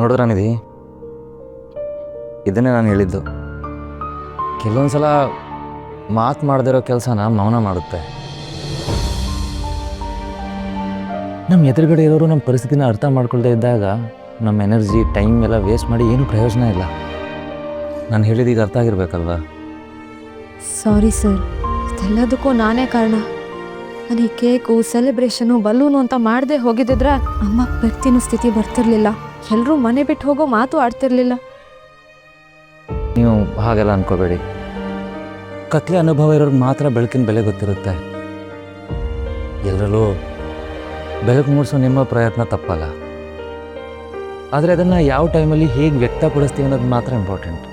ನೋಡಿದ್ರ ನಿಧಿ, ಇದನ್ನೇ ನಾನು ಹೇಳಿದ್ದು. ಕೆಲವೊಂದು ಸಲ ಮಾತು ಮಾಡದಿರೋ ಕೆಲಸನ ಮೌನ ಮಾಡುತ್ತೆ. ನಮ್ಮ ಎದುರುಗಡೆ ಇರೋರು ನಮ್ಮ ಪರಿಸ್ಥಿತಿನ ಅರ್ಥ ಮಾಡ್ಕೊಳ್ದೇ ಇದ್ದಾಗ ನಮ್ಮ ಎನರ್ಜಿ ಟೈಮ್ ಎಲ್ಲ ವೇಸ್ಟ್ ಮಾಡಿ ಏನೂ ಪ್ರಯೋಜನ ಇಲ್ಲ. ನಾನು ಹೇಳಿದೀಗ ಅರ್ಥ ಆಗಿರ್ಬೇಕಲ್ವಾ? ಸಾರಿ ಸರ್, ಇದೆಲ್ಲದಕ್ಕೂ ನಾನೇ ಕಾರಣ. ನನಗೆ ಕೇಕು, ಸೆಲೆಬ್ರೇಷನು, ಬಲೂನು ಅಂತ ಮಾಡದೆ ಹೋಗಿದ್ದಿದ್ರೆ ಅಮ್ಮ ಬರ್ತಿನೋ ಸ್ಥಿತಿ ಬರ್ತಿರ್ಲಿಲ್ಲ. ಎಲ್ಲರೂ ಮನೆ ಬಿಟ್ಟು ಹೋಗೋ ಮಾತು ಆಡ್ತಿರ್ಲಿಲ್ಲ. ನೀವು ಹಾಗೆಲ್ಲ ಅನ್ಕೋಬೇಡಿ. ಕತ್ಲೆ ಅನುಭವ ಇರೋರಿಗೆ ಮಾತ್ರ ಬೆಳಕಿನ ಬೆಲೆ ಗೊತ್ತಿರುತ್ತೆ. ಎಲ್ಲರಲ್ಲೂ ಬೆಳಕು ಮೂಡಿಸೋ ನಿಮ್ಮ ಪ್ರಯತ್ನ ತಪ್ಪಲ್ಲ. ಆದರೆ ಅದನ್ನು ಯಾವ ಟೈಮಲ್ಲಿ ಹೇಗೆ ವ್ಯಕ್ತಪಡಿಸ್ತೀವಿ ಅನ್ನೋದು ಮಾತ್ರ ಇಂಪಾರ್ಟೆಂಟ್.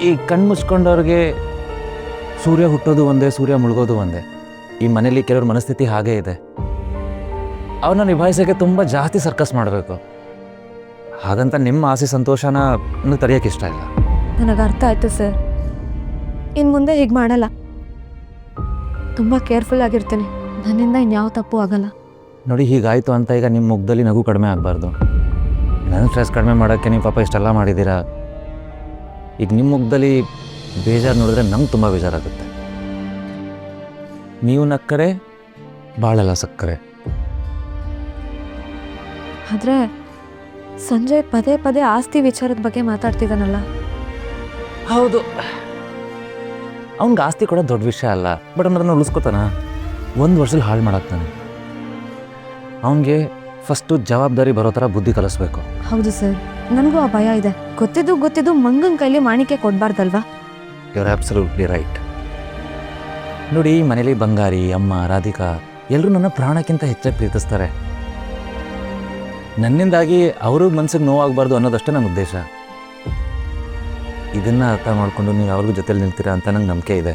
ಈ ಕಣ್ಣು ಮುಚ್ಕೊಂಡವ್ರಿಗೆ ಸೂರ್ಯ ಹುಟ್ಟೋದು ಒಂದೇ, ಸೂರ್ಯ ಮುಳುಗೋದು ಒಂದೇ. ಈ ಮನೇಲಿ ಕೆಲವ್ರ ಮನಸ್ಥಿತಿ ಹಾಗೇ ಇದೆ. ಅವ್ರನ್ನ ನಿಭಾಯಿಸೋಕ್ಕೆ ತುಂಬ ಜಾಸ್ತಿ ಸರ್ಕಸ್ ಮಾಡಬೇಕು. ಹಾಗಂತ ನಿಮ್ಮ ಆಸೆ ಸಂತೋಷನ ನನಗೆ ತಡೆಯೋಕ್ಕೆ ಇಷ್ಟ ಇಲ್ಲ. ನನಗೆ ಅರ್ಥ ಆಯ್ತು ಸರ್. ಇನ್ನು ಮುಂದೆ ಹೀಗೆ ಮಾಡಲ್ಲ. ತುಂಬ ಕೇರ್ಫುಲ್ ಆಗಿರ್ತೀನಿ. ನನ್ನಿಂದ ಇನ್ಯಾವ ತಪ್ಪು ಆಗಲ್ಲ. ನೋಡಿ, ಹೀಗಾಯಿತು ಅಂತ ಈಗ ನಿಮ್ಮ ಮುಖದಲ್ಲಿ ನಗು ಕಡಿಮೆ ಆಗಬಾರ್ದು. ನನ್ನ ಸ್ಟ್ರೆಸ್ ಕಡಿಮೆ ಮಾಡೋಕ್ಕೆ ನೀವು ಪಾಪ ಇಷ್ಟೆಲ್ಲ ಮಾಡಿದ್ದೀರಾ. ಈಗ ನಿಮ್ಮ ಮುಖದಲ್ಲಿ ಬೇಜಾರು ನೋಡಿದ್ರೆ ನಂಗೆ ತುಂಬ ಬೇಜಾರಾಗುತ್ತೆ. ನೀವು ನಕ್ಕರೆ ಭಾಳೆಲ್ಲ ಸಕ್ಕರೆ. ಆದರೆ ಸಂಜಯ್ ಪದೇ ಪದೇ ಆಸ್ತಿ ವಿಚಾರದ ಬಗ್ಗೆ ಮಾತಾಡ್ತಿದ್ದಾನಲ್ಲ. ಹೌದು, ಅವ್ನಿಗೆ ಆಸ್ತಿ ಕೊಡೋದು ದೊಡ್ಡ ವಿಷಯ ಅಲ್ಲ. ಬಟ್ ಅದನ್ನು ಉಳಿಸ್ಕೊತಾನ, 1 ವರ್ಷದಲ್ಲಿ ಹಾಳು ಮಾಡಾಕ್ತಾನೆ. ಅವನಿಗೆ ಫಸ್ಟು ಜವಾಬ್ದಾರಿ ಬರೋ ಥರ ಬುದ್ಧಿ ಕಲಿಸ್ಬೇಕು. ಹೌದು ಸರ್, ನನಗೂ ಆ ಭಯ ಇದೆ. ಗೊತ್ತಿದ್ದು ಮಂಗನ ಕೈಲಿ ಮಾಣಿಕೆ ಕೊಡಬಾರ್ದಲ್ವಾ? You are absolutely right. ನೋಡಿ, ಈ ಮನೇಲಿ ಬಂಗಾರಿ, ಅಮ್ಮ, ರಾಧಿಕಾ ಎಲ್ಲರೂ ನನ್ನ ಪ್ರಾಣಕ್ಕಿಂತ ಹೆಚ್ಚಾಗಿ ಪ್ರೀತಿಸ್ತಾರೆ. ನನ್ನಿಂದಾಗಿ ಅವರು ಮನಸ್ಸಿಗೆ ನೋವಾಗಬಾರ್ದು ಅನ್ನೋದಷ್ಟೇ ನನ್ನ ಉದ್ದೇಶ. ಇದನ್ನು ಅರ್ಥ ಮಾಡಿಕೊಂಡು ನೀವು ಅವ್ರಿಗೂ ಜೊತೆಲಿ ನಿಲ್ತೀರಾ ಅಂತ ನಂಗೆ ನಂಬಿಕೆ ಇದೆ.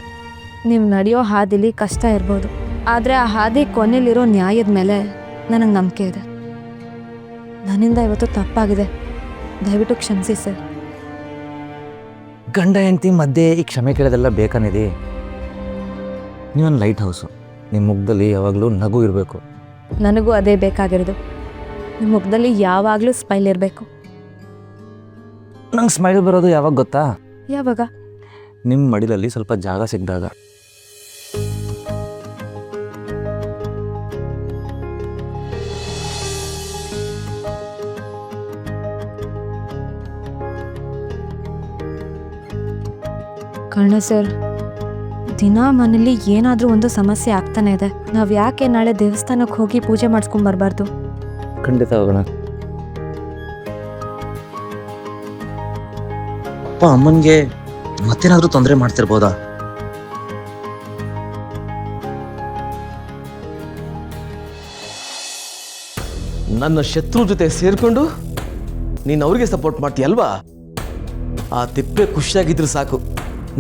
ನೀವು ನಡೆಯೋ ಹಾದಿಲಿ ಕಷ್ಟ ಇರ್ಬೋದು, ಆದರೆ ಆ ಹಾದಿ ಕೊನೆಯಲ್ಲಿರೋ ನ್ಯಾಯದ ಮೇಲೆ ನನಗೆ ನಂಬಿಕೆ ಇದೆ. ನನ್ನಿಂದ ಇವತ್ತು ತಪ್ಪಾಗಿದೆ, ದಯವಿಟ್ಟು ಕ್ಷಮಿಸಿ ಸರ್. ಗಂಡ ಹೆಂಡತಿ ಮಧ್ಯೆ ಈ ಕ್ಷಮೆ ಕೇಳೋದೆಲ್ಲ ಬೇಕಾನಿದೆ. ನೀವೊಂದು ಲೈಟ್ ಹೌಸು. ನಿಮ್ಮ ಮುಖದಲ್ಲಿ ಯಾವಾಗಲೂ ನಗು ಇರಬೇಕು. ನನಗೂ ಅದೇ ಬೇಕಾಗಿರೋದು. ನಿಮ್ಮ ಮುಖದಲ್ಲಿ ಯಾವಾಗಲೂ ಸ್ಮೈಲ್ ಇರಬೇಕು. ನಂಗೆ ಸ್ಮೈಲ್ ಬರೋದು ಯಾವಾಗ ಗೊತ್ತಾ? ಯಾವಾಗ? ನಿಮ್ಮ ಮಡಿಲಲ್ಲಿ ಸ್ವಲ್ಪ ಜಾಗ ಸಿಕ್ಕಿದಾಗ. ಕರ್ಣ ಸರ್, ದಿನ ಮನೇಲಿ ಏನಾದರೂ ಒಂದು ಸಮಸ್ಯೆ ಆಗ್ತಾನೆ ಇದೆ. ನಾವು ಯಾಕೆ ನಾಳೆ ದೇವಸ್ಥಾನಕ್ಕೆ ಹೋಗಿ ಪೂಜೆ ಮಾಡಿಸ್ಕೊಂಬರ್ಬಾರ್ದು? ಖಂಡಿತ ಹೋಗೋಣ. ಅಪ್ಪ ಅಮ್ಮನಿಗೆ ಮತ್ತೇನಾದರೂ ತೊಂದರೆ ಮಾಡ್ತಿರ್ಬೋದಾ? ನನ್ನ ಶತ್ರು ಜೊತೆ ಸೇರಿಕೊಂಡು ನೀನು ಅವ್ರಿಗೆ ಸಪೋರ್ಟ್ ಮಾಡ್ತೀಯಲ್ವಾ? ಆ ತಿಪ್ಪೆ ಖುಷಿಯಾಗಿದ್ರೆ ಸಾಕು.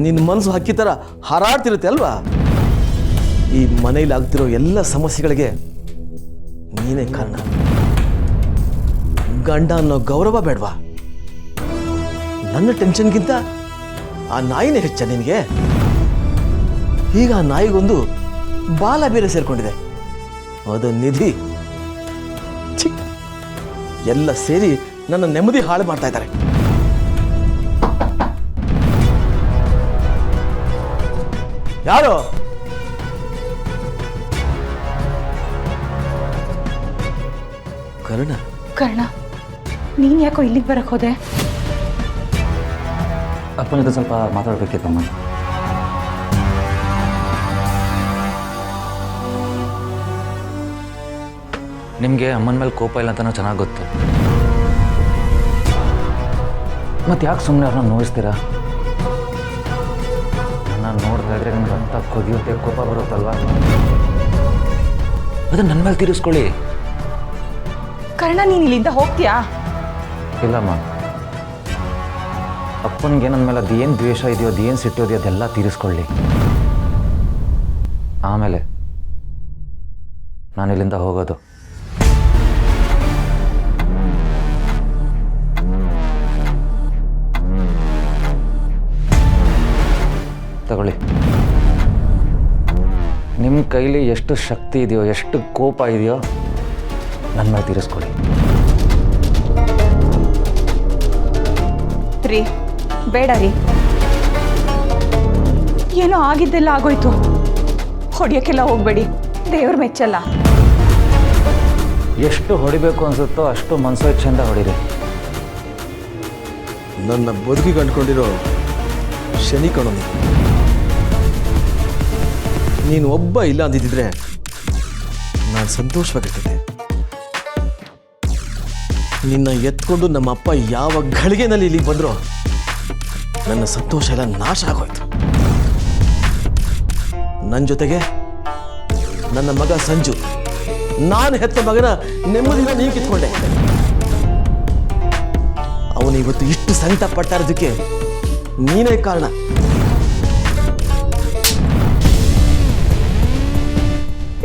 ನಿನ್ನ ಮನಸ್ಸು ಹಕ್ಕಿ ಥರ ಹಾರಾಡ್ತಿರುತ್ತೆ ಅಲ್ವಾ? ಈ ಮನೇಲಿ ಆಗ್ತಿರೋ ಎಲ್ಲ ಸಮಸ್ಯೆಗಳಿಗೆ ನೀನೇ ಕಾರಣ. ಗಂಡ ಅನ್ನೋ ಗೌರವ ಬೇಡವಾ? ನನ್ನ ಟೆನ್ಷನ್ಗಿಂತ ಆ ನಾಯಿನೇ ಹೆಚ್ಚ ನಿನಗೆ? ಈಗ ಆ ನಾಯಿಗೊಂದು ಬಾಲ ಬೇರೆ ಸೇರ್ಕೊಂಡಿದೆ, ಅದು ನಿಧಿ. ಎಲ್ಲ ಸೇರಿ ನನ್ನ ನೆಮ್ಮದಿ ಹಾಳು ಮಾಡ್ತಾ ಇದ್ದಾರೆ. ಯಾರು? ಕರ್ಣ. ಕರ್ಣ, ನೀನ್ ಯಾಕೋ ಇಲ್ಲಿಗೆ ಬರಕ್ ಹೋದೆ? ಅಪ್ಪನ ಜೊತೆ ಸ್ವಲ್ಪ ಮಾತಾಡ್ಬೇಕಿತ್ತಮ್ಮ. ನಿಮಗೆ ಅಮ್ಮನ ಮೇಲೆ ಕೋಪ ಇಲ್ಲ ಅಂತ ಚೆನ್ನಾಗಿ ಗೊತ್ತು. ಮತ್ತೆ ಯಾಕೆ ಸುಮ್ಮನೆ ಅವ್ರನ್ನ ನೋಯಿಸ್ತೀರಾ? ನನ್ನ ನೋಡ್ತಾ ಇದ್ರೆ ನಿಮ್ಗೆ ಅಂತ ಕೊದಿಯುತ್ತೆ, ಕೋಪ ಬರುತ್ತಲ್ವಾ? ಅದನ್ನ ನನ್ನ ಮೇಲೆ ತೀರಿಸ್ಕೊಳ್ಳಿ. ಕರ್ಣ, ನೀನ್ ಇಲ್ಲಿಂದ ಹೋಗ್ತೀಯಾ? ಇಲ್ಲಮ್ಮ, ಅಪ್ಪನಿಗೆ ನನ್ನ ಮೇಲೆ ಅದೇನು ದ್ವೇಷ ಇದೆಯೋ, ಅದೇನು ಸಿಟ್ಟು ಇದೆಯೋ ಅದೆಲ್ಲ ತೀರಿಸ್ಕೊಳ್ಳಿ. ಆಮೇಲೆ ನಾನು ಇಲ್ಲಿಂದ ಹೋಗೋದು. ತಗೊಳ್ಳಿ. ನಿಮ್ಮ ಕೈಲಿ ಎಷ್ಟು ಶಕ್ತಿ ಇದೆಯೋ, ಎಷ್ಟು ಕೋಪ ಇದೆಯೋ ನನ್ನ ಮೇಲೆ ತೀರಿಸ್ಕೊಳ್ಳಿ. ರೀ ಬೇಡ ರೀ. ಏನೋ ಆಗಿದ್ದೆಲ್ಲ ಆಗೋಯ್ತು. ಹೊಡಿಯೋಕ್ಕೆಲ್ಲ ಹೋಗ್ಬೇಡಿ, ದೇವ್ರ ಮೆಚ್ಚಲ್ಲ. ಎಷ್ಟು ಹೊಡಿಬೇಕು ಅನ್ಸುತ್ತೋ ಅಷ್ಟು ಮನಸ್ಸು ಚೆಂದ ಹೊಡಿರಿ. ನನ್ನ ಬದುಕಿಗೆ ಅಂಟ್ಕೊಂಡಿರೋ ಶನಿ ಕಣೋ ನೀನು ಒಬ್ಬ ಇಲ್ಲ ಅಂದಿದ್ದಿದ್ರೆ ನಾನು ಸಂತೋಷವಾಗಿರ್ತಿದ್ದೆ. ನಿನ್ನ ಎತ್ಕೊಂಡು ನಮ್ಮ ಅಪ್ಪ ಯಾವ ಘಳಿಗೆನಲ್ಲಿ ಇಲ್ಲಿಗೆ ಬಂದ್ರೋ ನನ್ನ ಸಂತೋಷ ಎಲ್ಲ ನಾಶ ಆಗೋಯ್ತು. ನನ್ನ ಜೊತೆಗೆ ನನ್ನ ಮಗ ಸಂಜು, ನಾನು ಹೆತ್ತ ಮಗನ ನೆಮ್ಮದಿನ ನೀವು ಕಿತ್ಕೊಂಡೆ. ಅವನು ಇವತ್ತು ಇಷ್ಟು ಸಂಕಟ ಪಡ್ತಾ ಇರೋದಕ್ಕೆ ನೀನೇ ಕಾರಣ.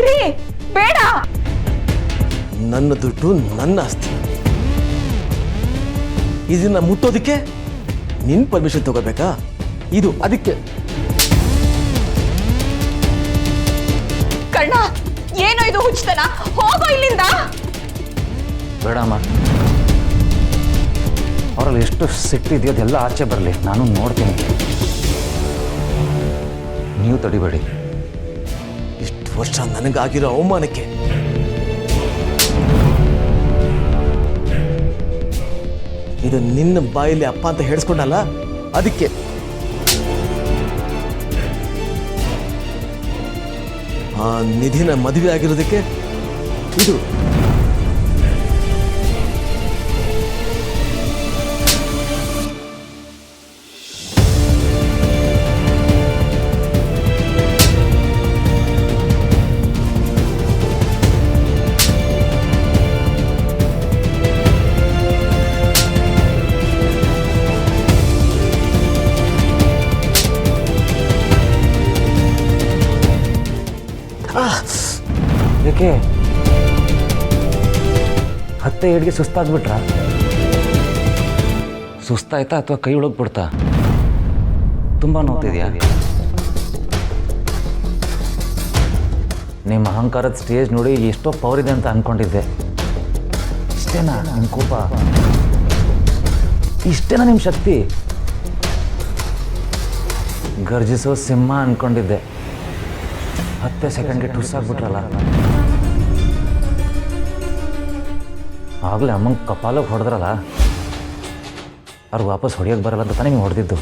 ರೀ ಬೇಡ. ನನ್ನ ದುಡ್ಡು ನನ್ನ ಆಸ್ತಿ, ಇದನ್ನ ಮುಟ್ಟೋದಕ್ಕೆ ನಿನ್ ಪರ್ಮಿಷನ್ ತಗೋಬೇಕಾ? ಇದು ಅದಕ್ಕೆ. ಕರ್ಣ, ಏನೋ ಇದು ಹುಚ್ಚತನ, ಹೋಗೋ ಇಲ್ಲಿಂದ. ಬೇಡಮ್ಮ, ಅವರಲ್ಲಿ ಎಷ್ಟು ಸಿಟ್ಟಿದೆಯೋ ಅದೆಲ್ಲ ಆಚೆ ಬರಲಿ, ನಾನು ನೋಡ್ತೀನಿ. ನೀವು ತಡಿಬೇಡಿ. ಇಷ್ಟು ವರ್ಷ ನನಗಾಗಿರೋ ಅವಮಾನಕ್ಕೆ ಇದು ನಿನ್ನ ಬಾಯಲ್ಲಿ ಅಪ್ಪ ಅಂತ ಹೇಳಿಸ್ಕೊಂಡಲ್ಲ, ಅದಕ್ಕೆ. ಆ ನಿಧಿನ ಮದುವೆ ಆಗಿರೋದಕ್ಕೆ ಇದು. ಏಕೆ ಹತ್ತೆ ಏಡ್ಗೆ ಸುಸ್ತಾಗ್ಬಿಟ್ರಾ? ಸುಸ್ತಾಯ್ತಾ ಅಥವಾ ಕೈ ಒಳಗೆ ಬಿಡ್ತಾ? ತುಂಬ ನೋವ್ತಿದ್ಯಾ? ನಿಮ್ಮ ಅಹಂಕಾರದ ಸ್ಟೇಜ್ ನೋಡಿ ಎಷ್ಟೋ ಪವರ್ ಇದೆ ಅಂತ ಅಂದ್ಕೊಂಡಿದ್ದೆ. ಇಷ್ಟೇನಾ ನಿಮ್ಮ ಕೋಪ? ಇಷ್ಟೇನಾ ನಿಮ್ಮ ಶಕ್ತಿ? ಗರ್ಜಿಸೋ ಸಿಂಹ ಅಂದ್ಕೊಂಡಿದ್ದೆ. 10 ಸೆಕೆಂಡ್ಗೆ ಟುಸ್ಸಾಗ್ಬಿಟ್ರಲ್ಲ. ಆಗಲೇ ಅಮ್ಮಂಗೆ ಕಪಾಲಕ್ಕೆ ಹೊಡೆದ್ರಲ್ಲ, ಅವ್ರಿಗೆ ವಾಪಸ್ ಹೊಡಿಯೋಕ್ಕೆ ಬರಲ್ಲ ಅಂತ ತಾನೇ ನೀವು ಹೊಡೆದಿದ್ದು.